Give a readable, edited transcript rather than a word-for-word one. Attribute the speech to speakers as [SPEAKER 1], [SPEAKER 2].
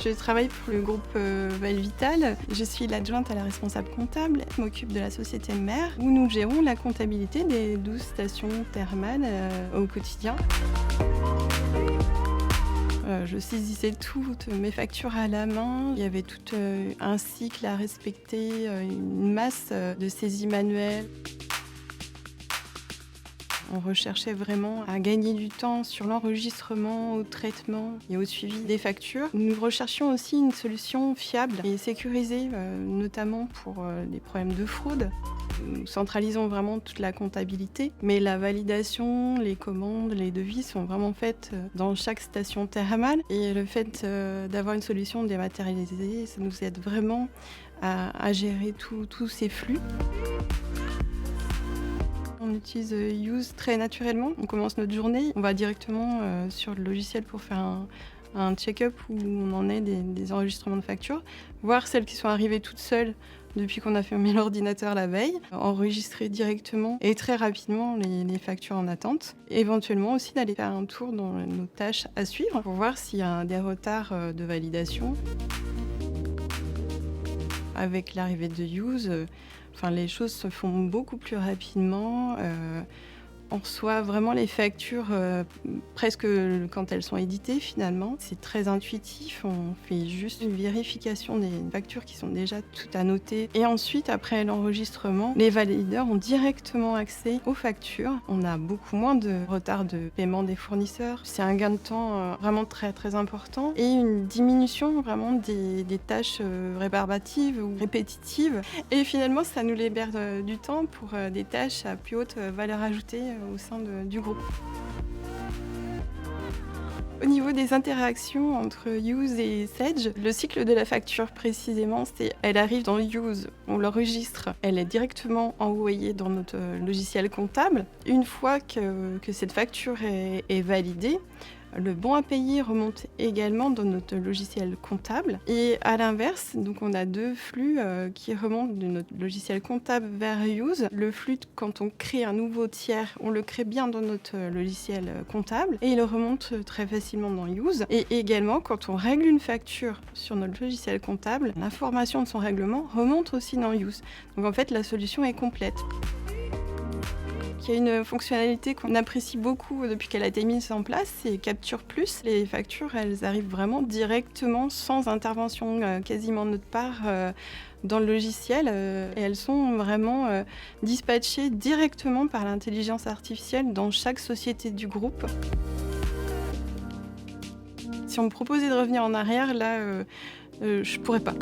[SPEAKER 1] Je travaille pour le groupe Valvital. Je suis l'adjointe à la responsable comptable. Je m'occupe de la société mère où nous gérons la comptabilité des 12 stations thermales au quotidien. Je saisissais toutes mes factures à la main. Il y avait tout un cycle à respecter, une masse de saisies manuelles. On recherchait vraiment à gagner du temps sur l'enregistrement, au traitement et au suivi des factures. Nous recherchions aussi une solution fiable et sécurisée, notamment pour les problèmes de fraude. Nous centralisons vraiment toute la comptabilité, mais la validation, les commandes, les devis sont vraiment faites dans chaque station thermale. Et le fait d'avoir une solution dématérialisée, ça nous aide vraiment à gérer tous ces flux. On utilise Use très naturellement. On commence notre journée, on va directement sur le logiciel pour faire un check-up où on en est des enregistrements de factures, voir celles qui sont arrivées toutes seules depuis qu'on a fermé l'ordinateur la veille, enregistrer directement et très rapidement les factures en attente. Éventuellement aussi d'aller faire un tour dans nos tâches à suivre pour voir s'il y a des retards de validation. Avec l'arrivée de Use, les choses se font beaucoup plus rapidement. On reçoit vraiment les factures presque quand elles sont éditées finalement. C'est très intuitif, on fait juste une vérification des factures qui sont déjà toutes annotées. Et ensuite, après l'enregistrement, les valideurs ont directement accès aux factures. On a beaucoup moins de retard de paiement des fournisseurs. C'est un gain de temps vraiment très très important et une diminution vraiment des tâches rébarbatives ou répétitives. Et finalement, ça nous libère du temps pour des tâches à plus haute valeur ajoutée au sein du groupe. Au niveau des interactions entre Use et Sage, le cycle de la facture précisément, elle arrive dans Use, on l'enregistre, elle est directement envoyée dans notre logiciel comptable. Une fois que cette facture est validée, le bon à payer remonte également dans notre logiciel comptable. Et à l'inverse, donc on a deux flux qui remontent de notre logiciel comptable vers Use. Le flux, quand on crée un nouveau tiers, on le crée bien dans notre logiciel comptable et il remonte très facilement dans Use. Et également, quand on règle une facture sur notre logiciel comptable, l'information de son règlement remonte aussi dans Use. Donc en fait, la solution est complète. Il y a une fonctionnalité qu'on apprécie beaucoup depuis qu'elle a été mise en place, c'est Capture Plus. Les factures, elles arrivent vraiment directement, sans intervention quasiment de notre part, dans le logiciel. Et elles sont vraiment dispatchées directement par l'intelligence artificielle dans chaque société du groupe. Si on me proposait de revenir en arrière, là, je pourrais pas.